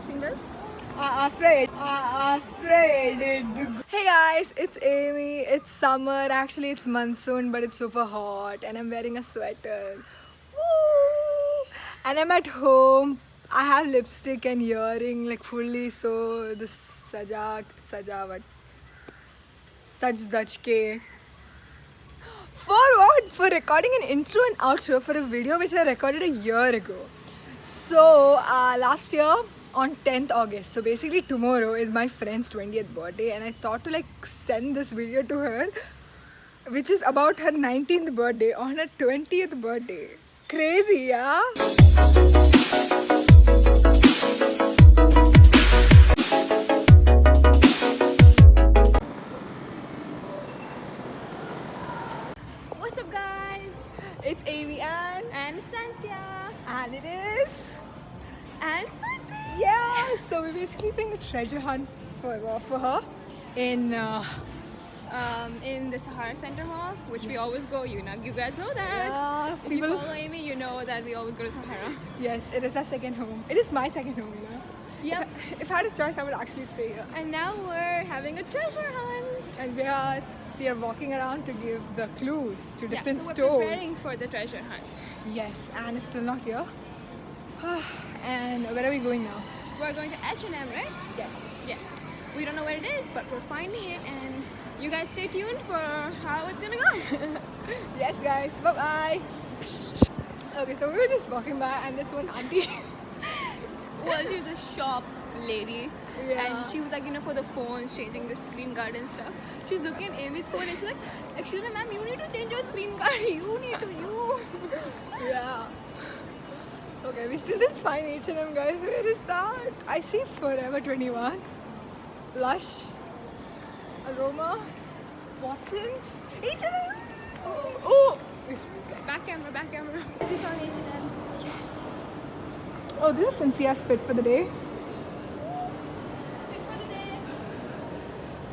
posting this? After I edit. Hey guys, it's Amy. It's summer. Actually, it's monsoon, but it's super hot, and I'm wearing a sweater. Woo! And I'm at home. I have lipstick and earring like fully. So the sajavat, saj daj ke. For what? For recording an intro and outro for a video which I recorded a year ago. So last year on 10th August, so basically tomorrow is my friend's 20th birthday, and I thought to like send this video to her, which is about her 19th birthday on her 20th birthday. Crazy, yeah? What's up, guys? It's Amy and Sansia. and it is And birthday. yeah. So we're basically playing a treasure hunt for her in In the Sahara Center Hall, which we always go. You guys know that. Yeah, If you people- follow Amy, you know that we always go to Sahara. yes, it is our second home. It is my second home, you know. Yep. If I had a choice, I would actually stay here. And now we're having a treasure hunt. And we are walking around to give the clues to different so we're stores. preparing for the treasure hunt. Yes, Anne is still not here. And where are we going now? We're going to H&M, right? Yes. Yes. We don't know where it is, but we're finding it, and you guys stay tuned for how it's gonna go. Yes, guys. Bye bye. Okay, so we were just walking by, and this one auntie. Well, she was a shop lady, Yeah. and she was like, for the phones, changing the screen guard and stuff. She's looking at Amy's phone, and she's like, "Excuse me, ma'am, you need to change your screen guard. You need to, Yeah. Okay, we still didn't find H&M, guys. Where is that? I see Forever 21, Lush, Aroma, Watsons, H&M. Oh. Back camera, back camera. We found H&M. Oh, this is Cynthia's fit for the day. Fit for the day.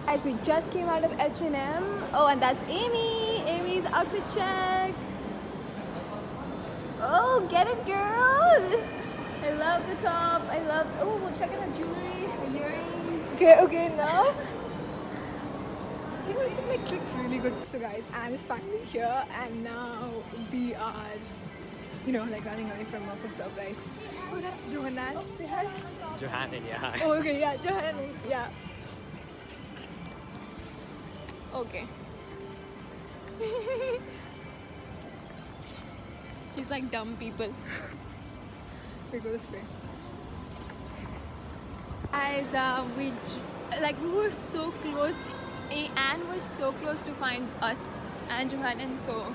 Guys, we just came out of H&M. Oh, and that's Amy. Amy's outfit check. Oh, get it, girl. I love the top. Oh, we'll check out her jewelry, her earrings. Okay, now. I think we should make click really good. So guys, Anne is finally here, and now we are, like running away from her for surprise. Oh, that's Johanna. Say hi. Johanna, yeah. Oh, okay, yeah, Johanna, yeah. Okay. She's like dumb people. We go this way. Guys, we were so close. Anne was so close to find us and Johanna, so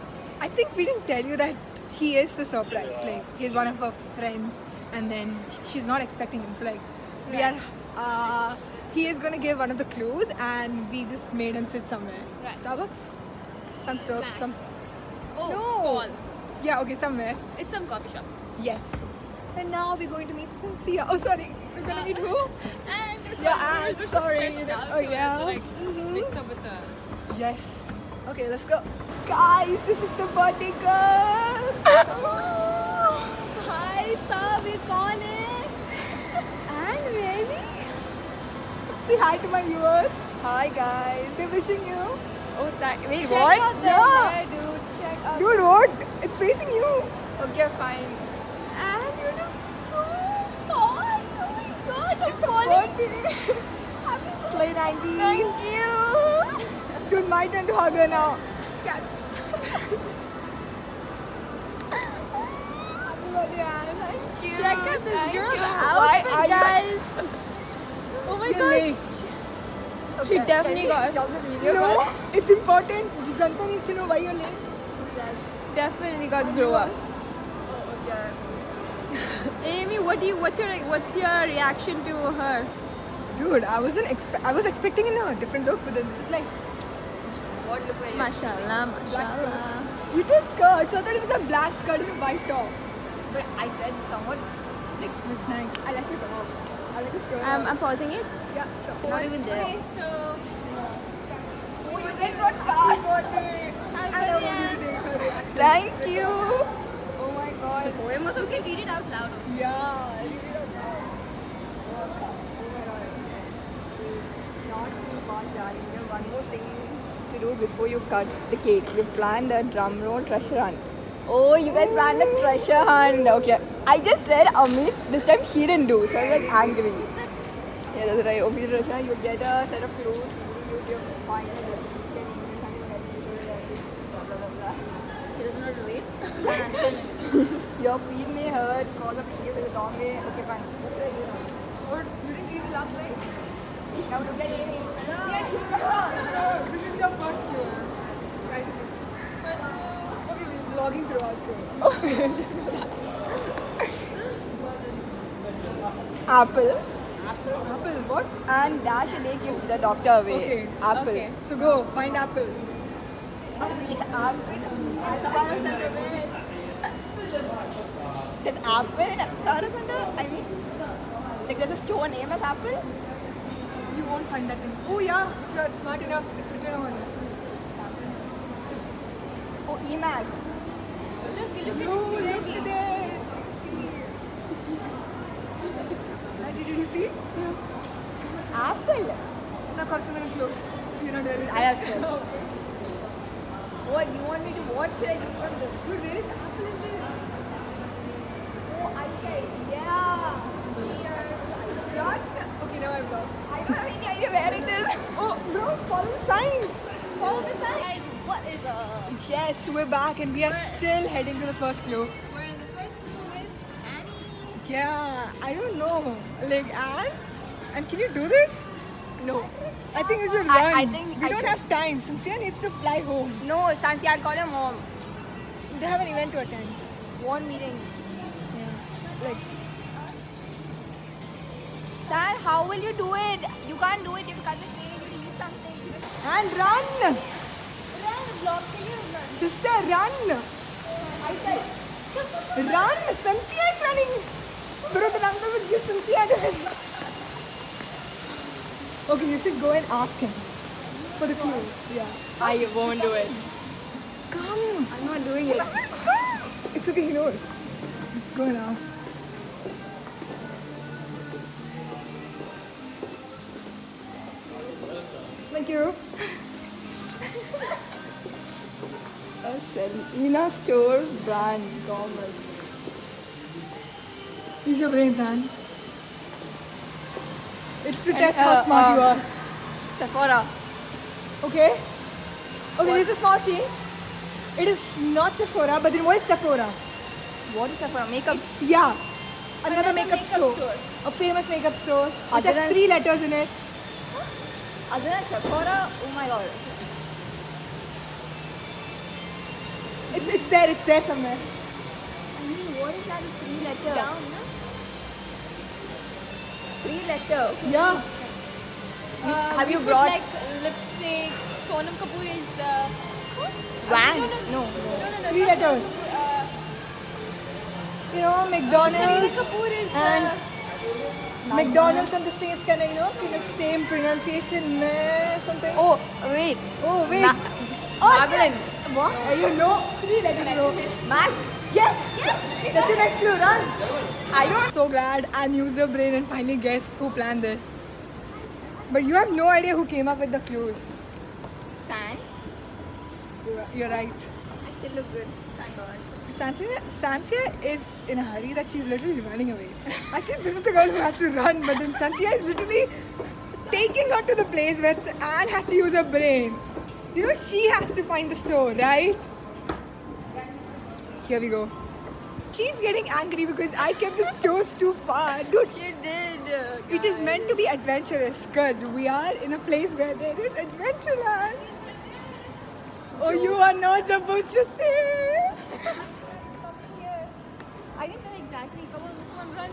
I think we didn't tell you that he is the surprise. Like, he's one of her friends, and then she's not expecting him. So, like, we Right. are. He is gonna give one of the clues, and we just made him sit somewhere. Right. Starbucks? Some Nah. Oh, No. Paul. Yeah, okay, somewhere. It's some coffee shop. Yes. And now we're going to meet Cynthia. Oh, sorry. We're gonna meet who? And Yeah, Anne, we're so sorry, stressed out, oh, so yeah. it's, mixed up with the. Yes. Okay, let's go. Guys, this is the birthday girl. Hi, sir, we're calling. Anne, really? Say hi to my viewers. Hi, guys. They're wishing you. Oh, wait, Check what? out this hair, dude. Check out. Dude, what? It's facing you. Okay, fine. And you look so hot. Oh my gosh, I'm falling. Slay 90. Thank you. Dude, my turn to hug her now. Catch. Happy birthday, Anne. Thank you. Check out this Thank girl's you. outfit, Why are guys. Oh my You're gosh. late. She definitely got. No, it's important. Janta needs to know why you're late. Definitely got glow up. Amy, what's your reaction to her? Dude, I was expecting a different look, but then this is like what look like? Mashallah, Black mashallah. skirt. You did skirt, so I thought it was a black skirt and a white top. But I said somewhat like It's nice. I like it all. I like the skirt. I'm pausing it. Yeah, sure. not even there. Okay, so Oh, you did got card birthday. Happy And I birthday, wanted to take her reaction. thank you. Oh my god. poem or You can read it out loud. Yeah, you did it now. darling, you have one more thing to do before you cut the cake. We planned a drum roll treasure hunt. Oh, you guys planned a treasure hunt. Okay. I just said Amit. This time he didn't do, so I was like angry. Yeah, that's right. Obviously, treasure, you get a set of clues. You give final destination. Blah blah blah blah. She doesn't know to read. Your feet may hurt. Cause of you is a long way. Okay, fine. Or you didn't read the last line? Now look at Amy. So this is your first clue. Guys, first clue. Okay, we're vlogging through also. Just know that. Apple. Apple, what? And dash and they give the doctor away. Okay. Apple. Okay. So go, find apple. Apple. Sahara Center, where? There's apple in Sahara Center? I mean, like there's a store name as apple? You won't find that thing. Oh yeah, if you are smart enough, it's written over there. Samsung. Oh, Emax. Look No, at it look clearly. there. See. Did you see? Apple. No, Korsuman close. You're not there. I have to. Okay. What you want me to? What should I do from this? Dude, where is apple in this? Oh, ice guys. Yeah. Run. Okay, now I've got. I don't have any idea where it is. Oh, bro, follow the sign. Follow the sign. Guys, what is Yes, we're back and we are still heading to the first clue. We're in the first clue with Annie. Yeah, I don't know. Like, Anne? And can you do this? No. I think you should run. I think we I don't should. have time. Cynthia needs to fly home. No, Sansi, I'll call your mom. They have an event to attend. One meeting. Yeah. Like, San, how will you do it? You can't do it if you cut the cake, if you eat something. and run! Run, vlog ke liye run. Sister, run! Run! Cynthia is running! Bro, the number will give Cynthia to him. Okay, you should go and ask him for the clue. Yeah. I won't do it. Come! I'm not doing it. It's okay, he knows. Let's go and ask. Thank you. A Selena store brand commerce. Use your brains, Anne. It's to And, test how smart you are. Sephora. Okay? Okay, there's a small change. It is not Sephora, but then what is Sephora? What is Sephora? Makeup. Yeah. Another makeup, makeup store. store. A famous makeup store. Which Other has than- 3 letters in it. Other than Sephora, oh my god. It's there somewhere. I mean, what is that 3 letter? Down, no? 3 letter. Yeah. Have we you put brought- like lipsticks? Sonam Kapoor is the. Vans? No. No. 3 letters. You know, Kareena McDonald's Kapoor is and the. McDonald's and this thing is kind of same pronunciation, meh, something. Oh, wait. Oh wait. Ma- Maybelline. What? You know, 3 letters, bro. Mac. Yes. That's your next clue. Run. I don't. So glad Anne used her brain and finally guessed who planned this. But you have no idea who came up with the clues. San. You're right. I still look good. Thank God. Sansia is in a hurry that she's literally running away. Actually, this is the girl who has to run, but then Sansia is literally taking her to the place where Anne has to use her brain. You know, she has to find the store, right? Here we go. She's getting angry because I kept the stores too far. Dude, She did. it is meant to be adventurous because we are in a place where there is Adventureland. Oh, you are not supposed to say. I didn't know exactly. Come on, run.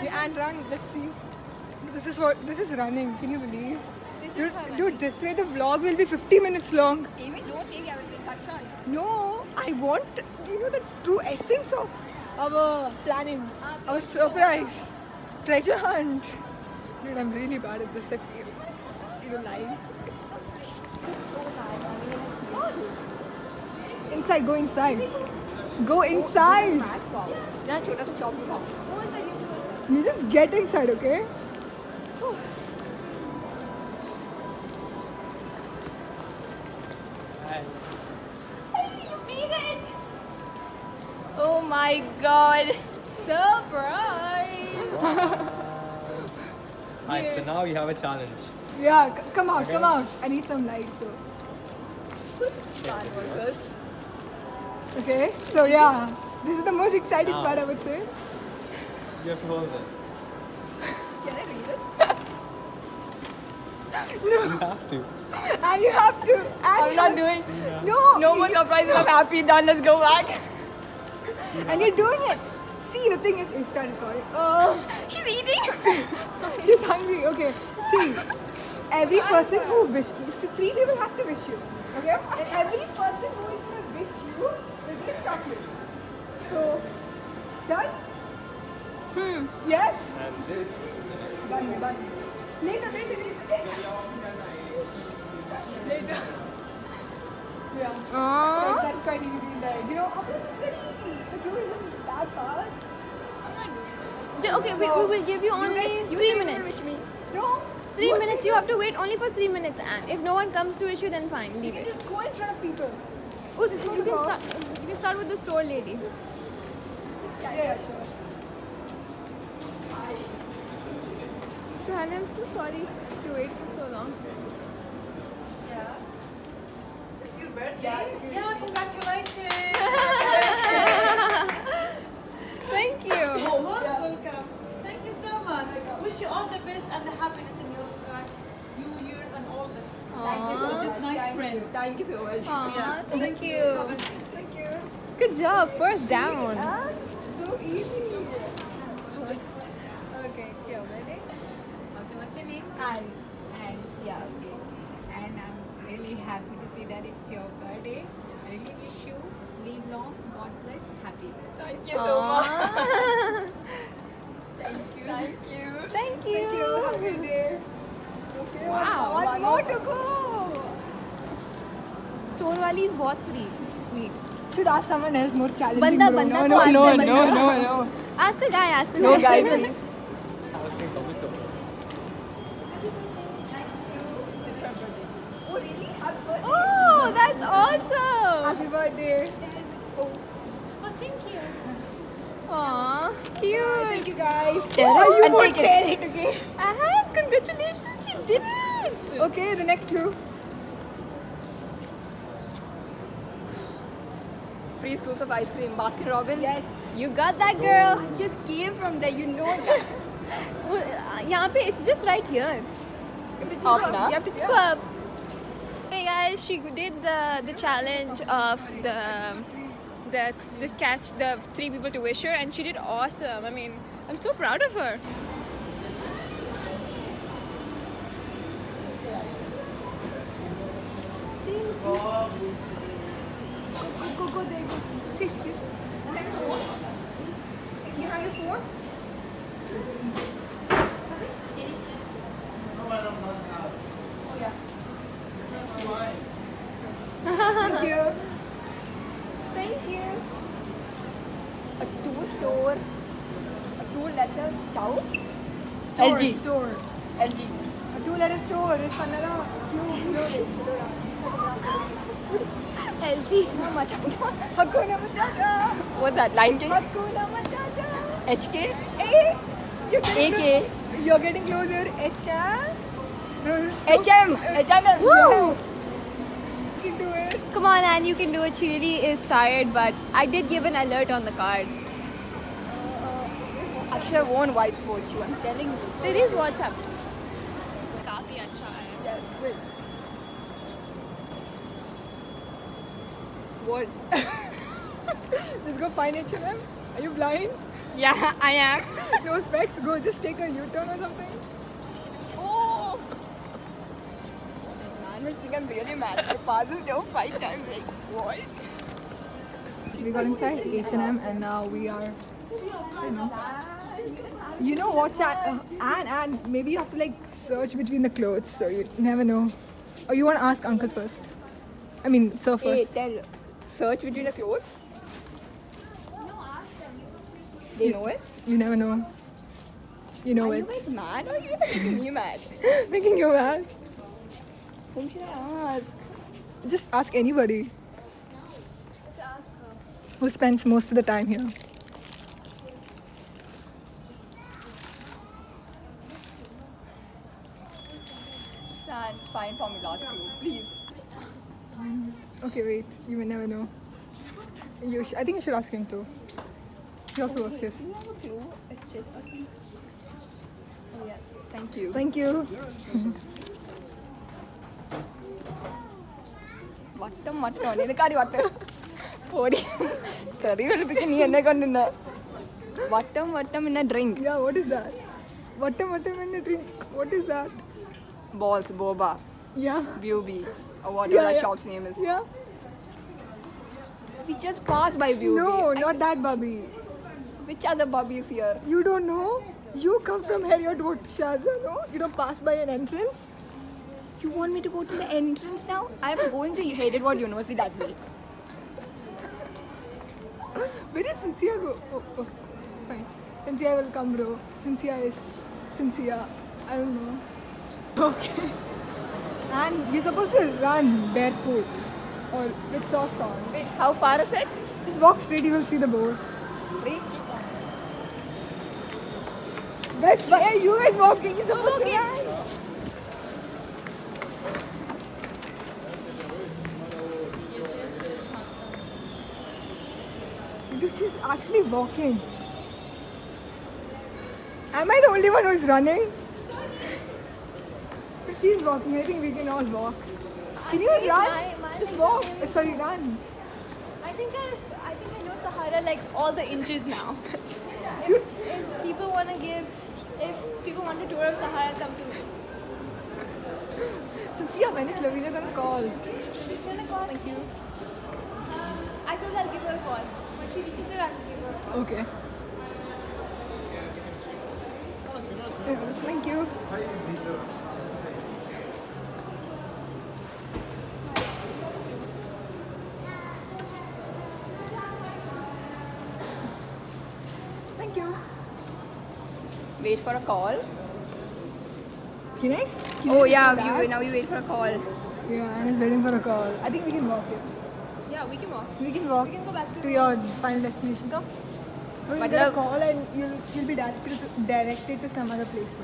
Yeah, and run. Let's see. This is running. Can you believe? This is Dude, her dude, this way the vlog will be 50 minutes long. Even don't take everything. Cut short. No, I want the true essence of our planning, our surprise, treasure hunt. Dude, I'm really bad at this. I feel. Lines. Inside, go inside. Go inside. Then छोटा सा chop था. You just get inside, okay? You made it! Oh my god! Surprise! Alright, so now you have a challenge. Yeah, come out, come out. I need some light, so. Okay, so yeah, this is the most exciting Now. part, I would say. You have to hold this. Can I read it? You have to. And you have to. And I'm you not have- doing. No, No more surprises. I'm happy. Done. Let's go back. And you're doing it. See, the thing is, it's started recording. Oh, She's eating. she's hungry. Okay, see, every person who wish, see, 3 people has to wish you. Okay, and every person who is gonna wish you will get chocolate. So, done? Yes. And this is the next one. Done. Later. Later. Yeah. Aww. That's quite easy. Like, you know, it's very easy. The glue isn't that hard. Okay, we will give you only 3 minutes. No. 3 Watch minutes. You have to videos. wait only for 3 minutes, and if no one comes to wish you, then fine, You leave can it. just go in front of people. Oh, so you can start. You can start with the store lady. Yeah, sure. Johanna, I'm so sorry to wait for so long. It's your birthday? Yeah, congratulations! Thank you. You're most welcome. Thank you so much. Wish you all the best and the happiness in your New Year's and all this. With these nice friends. Thank you so much. Aw, thank you. Have a- Thank you. Good job. First down. And so easy. Okay, it's your birthday. Okay, what's your name? And yeah, okay. And I'm really happy to see that it's your birthday. I really wish you live long, God bless, happy birthday. Thank you so much. Thank you. Thank you. Thank you. Have a good day. Okay, Wow. One more to go. Store wali is बहुत free. Sweet. Should ask someone else more challenging. Banda, bro. banda No, ko ask no, them, no, banda. no, no. Ask a guy. Ask a No, guy. guys, please. Everything's always so good. Oh, really? Happy birthday. Oh, that's awesome. Happy birthday. Aw, cute. Thank you, guys. Tear it Oh, you and won't take it. tear it, okay? I have. Congratulations. She did it. Okay, the next clue. Free scoop of ice cream, Baskin Robbins. Yes. You got that, girl. I just came from there, you know that. यहाँ पे it's just right here. It's up now. You have to just go up. Hey guys, she did the challenge of the catch the 3 people to wish her, and she did awesome. I mean, I'm so proud of her. Go there. Go. Say excuse me. Here are your phone. Thank you. Thank you. A two-store, a two-letter stove. Store, LG. Store. LG. A 2-letter store is another clue. LG. Hakuna Matata. What's that? Line King? Hakuna Matata. HK? Hey, you're getting AK? You're getting closer. HM. No, this is so- HM! HM! Woo! You can do it. Come on, Anne, you can do it. She really is tired, but I did give an alert on the card. I should have worn white sports shoe, I'm telling you. There is WhatsApp. काफी अच्छा है. Yes. What? Just go find H&M. Are you blind? Yeah, I am. No specs. Go just take a U-turn or something. Oh! Man will think I'm really mad. My father drove 5 times. Like, what? So we got inside H&M and now we are, you know what's that? And maybe you have to like search between the clothes, so you never know. Or you want to ask Uncle first? I mean, Sir Hey, first. tell. Search between the clothes. They know it? You never know. You know Are you it. guys mad or are you making me mad? Making you mad. Whom should I ask? Just ask anybody who spends most of the time here. Sad. Find for me last clue, please. Okay, wait. You may never know. I think you should ask him too. He also works, yes. Do you have a clue? It's shit. Okay. Oh yes. Thank you. Thank you. വട്ടം നിനക്കാടി വട്ടം പോടി കറി വെളുപ്പിക്ക് നീ എന്നെ കൊണ്ടുണ്ട വട്ടം in a drink. Yeah, what is that? What in a drink? What is that? Balls, boba, Yeah. Beauty, or whatever that Yeah. shop's name is. Yeah. We just passed by Beauty. No, not that Bobby. Which other bubbies here? You don't know? You come from here, you go to Sharjah, no? You don't pass by an entrance? You want me to go to the entrance now? I'm going to Hyderabad University that way. Where did Cynthia go? Oh, fine. Cynthia will come, bro. Cynthia is Cynthia. I don't know. Okay. And you're supposed to run barefoot or with socks on. Wait, how far is it? Just walk straight, you will see the board. Wait. Guys, why are you guys walking? You're supposed to run. Dude, she's actually walking. Am I the only one who's running? She's walking. I think we can all walk. Can you run? Just walk. Sorry, run. I think I know Sahara like all the inches now. If people want a tour of Sahara, come to me. Cynthia, when is Lavina gonna call? She's gonna call. Thank you. I told her I'll give her a call. When she reaches there, I'll give her a call. Okay. Yeah, thank you. Thank you. Wait for a call. Can I? Oh yeah, now you wait for a call. Yeah, and is waiting for a call. I think we can walk here. Yeah, we can walk. We can walk. We can go back to to your final destination. Go. You'll But get a look- call and you'll be directed to some other place.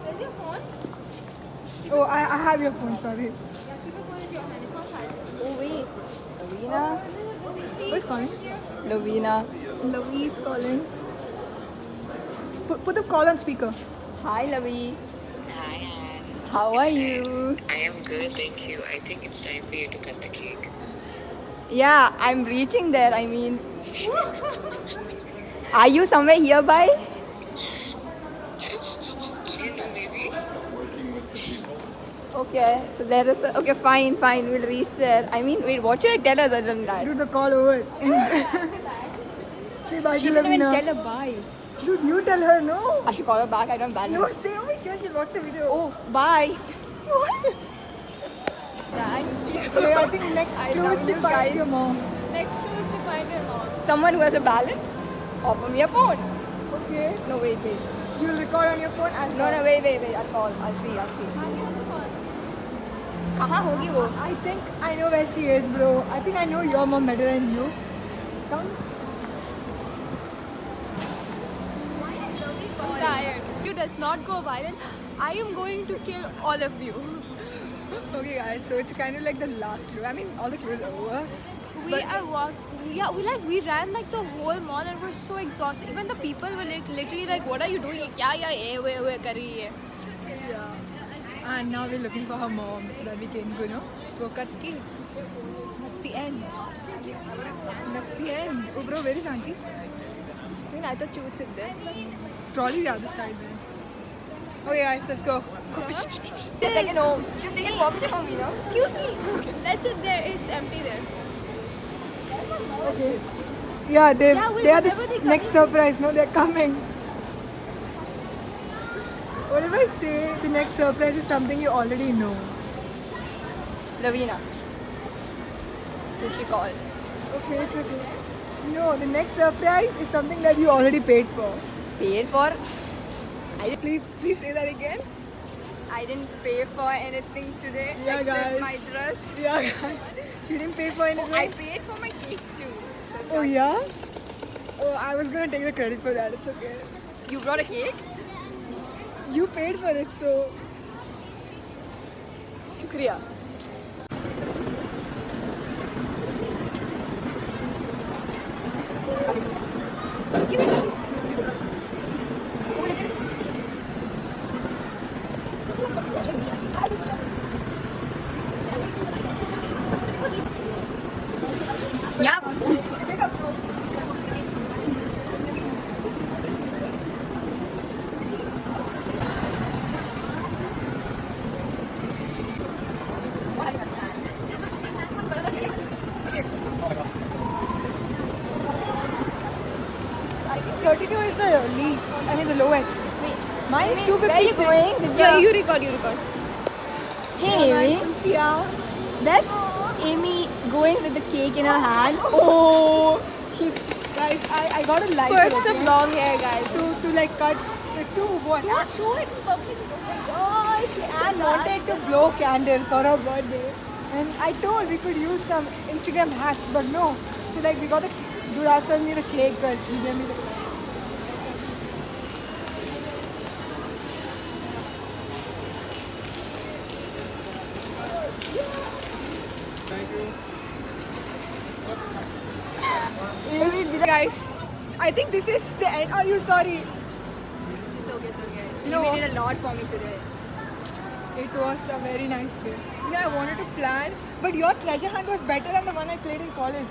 Where's your phone? Oh, I have your phone. Sorry. Yeah, keep your phone in your hand. It's not silent. Oh wait. Lavina. Who's calling? Lavina. Louise calling. Put the call on speaker. Hi Lavi. Hi, Anne. How are you? I am good, thank you. I think it's time for you to cut the cake. Yeah, I'm reaching there. I mean, are you somewhere nearby? I don't know, maybe. Okay, so there is. Okay, fine. We'll reach there. I mean, wait, what should I tell her other than that? Do the call over. Say bye She to didn't even Lavina. tell her bye. Dude, you tell her no. I should call her back. I don't balance. No, stay over here. She'll watch the video. Oh, bye. Thank you. Okay, I think next I clue love is to you find guys. your mom. Next clue is to find your mom. Someone who has a balance, offer me a phone. Okay. No, wait. You'll record on your phone and No, wait. I'll call. I'll see. कहाँ होगी वो? I think I know where she is, bro. I think I know your mom better than you. Come. I'm tired. You does not go viral. I am going to kill all of you. Okay, guys. So it's kind of like the last clue. I mean, all the clues are over. We ran like the whole mall and we're so exhausted. Even the people were like literally like, what are you doing? Kya kar rahi hai? Yeah. And now we're looking for her mom so that we can, go cut cake. That's the end. That's the end. Oh, bro, where is auntie? I thought you would sit there. Probably the other side then. Okay, guys, let's go. The second home. Should take it walk home, you know? Excuse me. Let's sit there. It's empty there. Okay. Yeah, they are whenever the they come next in. surprise. No, they're coming. Whatever I say, the next surprise is something you already know. Lavina. So she called. Okay, it's okay. No, the next surprise is something that you already paid for. Paid for? Please say that again. I didn't pay for anything today Yeah, except guys. my dress. Yeah, guys. She didn't pay for anything. I paid for my cake too. So Oh yeah? Oh, I was gonna take the credit for that. It's okay. You brought a cake? You paid for it, so Shukriya. I think 32 is the least. I mean the lowest. Mine is Where are you 256. going? With Yeah, the- you record, you record. Hey, Amy. Since yeah. There's Amy going with the cake in her hand. Oh, she's Guys, I got a lighter. Perks of okay? long hair, guys. to like cut to what? don't show it in public. Oh my gosh. I wanted to blow candle for her birthday, and I told we could use some Instagram hacks, but no. So like we got the dude asked for me the cake because he gave me the. Guys, I think this is the end. Are you sorry? It's okay, it's okay. No. You did a lot for me today. It was a very nice day. You know, I wanted to plan, but your treasure hunt was better than the one I played in college.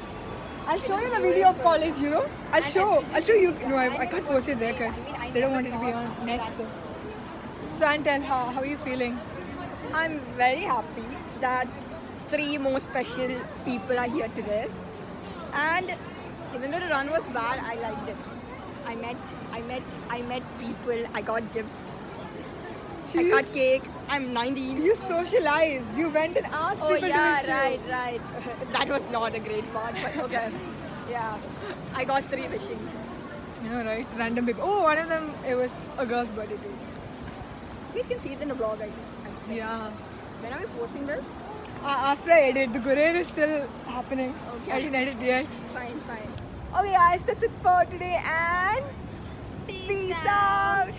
I'll show you the video of college, you know. I'll show you. No, I can't post it there because they don't want it to be on net. So Antel, how are you feeling? I'm very happy that 3 more special people are here today. And even though the run was bad, I liked it. I met people. I got gifts. I She's- got cake. I'm 19. You socialized. You went and asked Oh people yeah, to wish you. right. That was not a great part, but okay. Yeah, I got 3 wishing. You know, right? Random people. Oh, one of them, it was a girl's birthday too. You guys can see it in the vlog, I think. Yeah. When are we posting this? After I edit, the Gurere is still happening. Okay. I didn't edit yet. Fine. Okay, guys, that's it for today, and peace out.